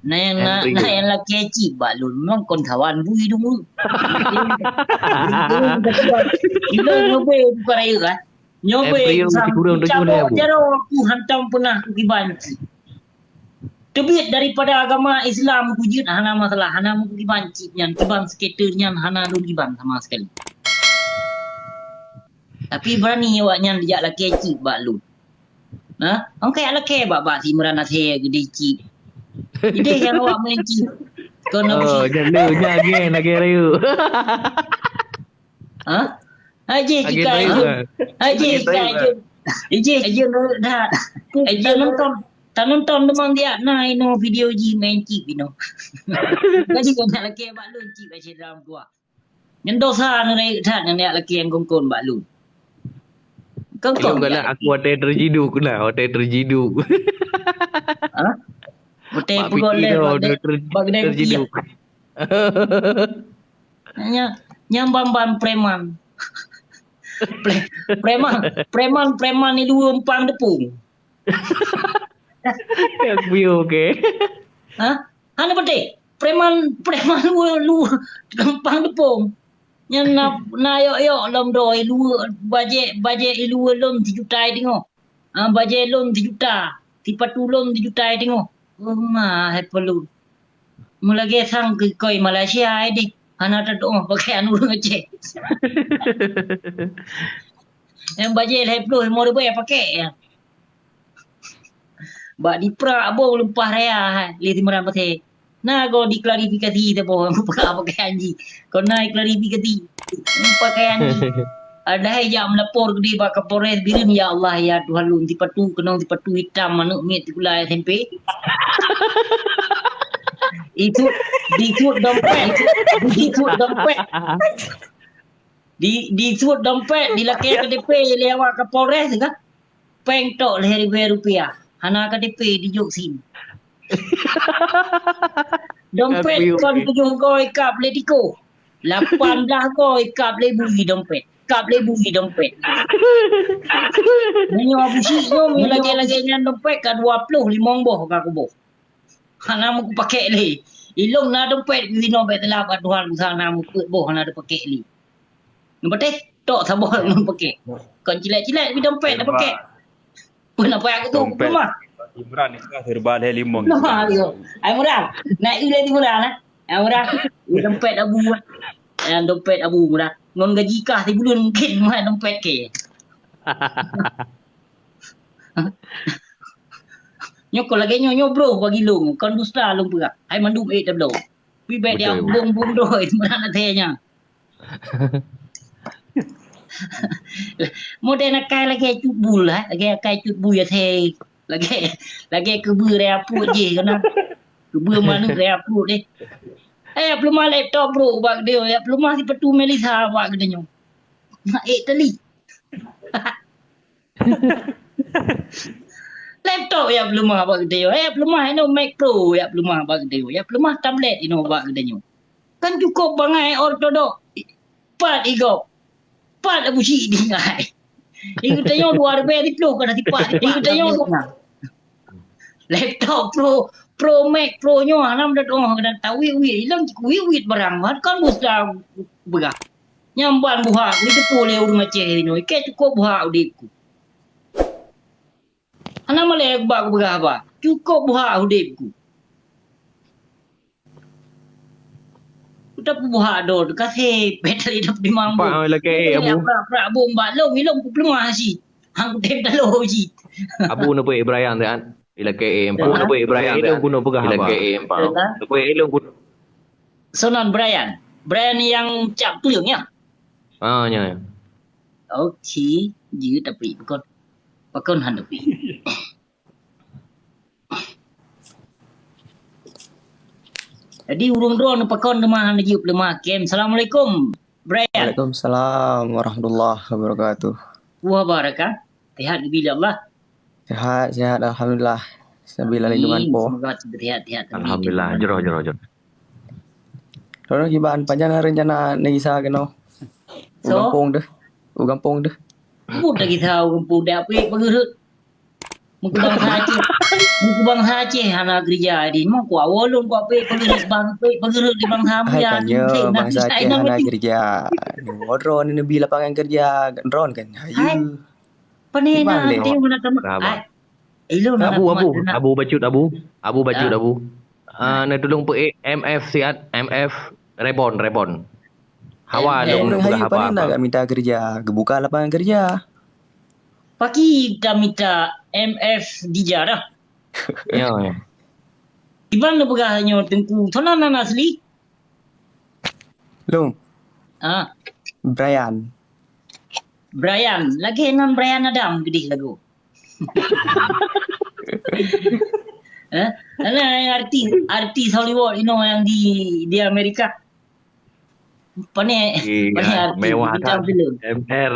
Nah yang laki cip balun memang kon kawan bui dulu. Kita nyobe bukan air kan. Nyobe sang cabok jaro aku hantam pernah aku dibanci. Tebit daripada agama Islam kujut hana masalah hana mu dibanci nyan kibang skaternya hana lu diban sama sekali. Tapi berani awak nyan dijak laki cip balun. Nah, orang kayak laki bak si merana saya gede cip. Ide yang awak main cip. Oh, jangan lagi rayu. Hah? Aje jika aje nonton memang dia ino video ji main cip ino. Jadi kau nak laki balun cip aje dalam tua. Yang dosa ni dah yang laki yang kongkon balun. Kau lah aku hotel terjidu kena hotel terjidu. Hah? Hotel pegoleh terjidu. Nyambam preman. Preman ni dua empang tepung. View okey. Hah? Hana pete. Preman lu empang tepung. Yang na yo lom doi lu baje lu lom 3 juta tengok. Baje lom 3 juta. Tipatu lom 3 juta tengok. Oh mah perlu. Mulai sang ke koi Malaysia ini. Hana tak doa pakai anu ngecek. Yang bajet heplo mau dia pakai ya. Bak diprak abang lempah raya le timuran pate. Nah kau diklarifikasi tu boh pakai anji. Kau naik klarifikasi. Pakai anji. Ada jam lapor ke dia bak Kapolres Birin ya Allah ya Tuhan lu tipatu kenong tipatu hitam manuk mit pula SMP. Itu dompet di laki KTP lewat ke Polres kan peng tok RM1,000 hana KTP di jok sini dompet kon 7 goi kap le tiko 18 goi kap le bui dompet nyo abusi nyo lagi nyan dompet ka 20 limong boh ka ko boh hana mu pakai le ilong na dompet di dompet telah kat Tuhan sana mu put boh hana ada pakai le nombete tok saboh mu pakai kon cilat-cilat di dompet dah pakai pun apa aku tu rumah Imran ni herbal he limong nah yo ai murah nak ile di murah nah ai murah dompet abu dompet abu murah ngon gaji kah ti bulan mungkin mah dompet ke nyok lagi nyo bro bagi long kon dusta long pura ai mandum dah bro pi bet dia bung doi mana tanya model nak kai lagi cut bul lagi kai cut bul ya the lagi ke bur ya pu je kana ke bur mana ya pu deh belum laptop bro bag dia ya belum masih petu Melisa bag dia nyo tali laptop ya belum bag dia belum no Mac Pro ya belum bag dia ya belum tablet ino bag dia kan cukup bangai ortodok pat abu si di ngai itu tanya 2020 kana tipat itu tanya laptop pro Mac Pro nyo anam dah dong dan tawi hilang wi barang kan musta begah nyamban buha ni tu pole urung aceh ni ke cukup buha udikku ana male bag begah ba cukup buha udikku udah buha do kasih bateri dah di mambo Pak lagi abu pra bomba long ku plumah si hang tem dah lo si abu no boleh Brian dan ilake empa no boleh Brian dan guna pegah ilake empa no boleh elong guna Sonan Brian yang cap tulang ya nya okey dia tapi pakon hadapi jadi urung drone pakon lemah lagi lemah kem. Assalamualaikum Brian. Waalaikumsalam warahmatullahi wabarakatuh. Wa barakah. Sehat bila Allah. Sehat alhamdulillah. Sabila lindungan po. Semoga sehat. Alhamdulillah jero. Dono gibaan panjang rencana negisa keno. Ugampong deh. Pun dah kita ugampong dah apa pengurut. Mengkudang saja. Buku bangsa Aceh hana kerja di mau ku awalun ku apa penggerak di bangsa Hai ya kanyo bangsa Aceh hana kerja. Ron ini bila lapangan kerja Ron kan. Hai Hayu. panena Gimana, teu mana teman Sahabat. ilo na Abu bacut Abu bacut Abu. Na tulong po MF siat MF Rebon. Hawa Eh, dong Orang hayu apa panen agak minta kerja. Gebuka lapangan kerja. paki kamita MF dijarah Ya. iban na pagahanyo tengku tonanan asli Long, ah Brian. Brian lagi nan Brian Adam gede lagu ano yung artis Hollywood yang di Amerika pane Iya, artis mewah bintang kan. film MR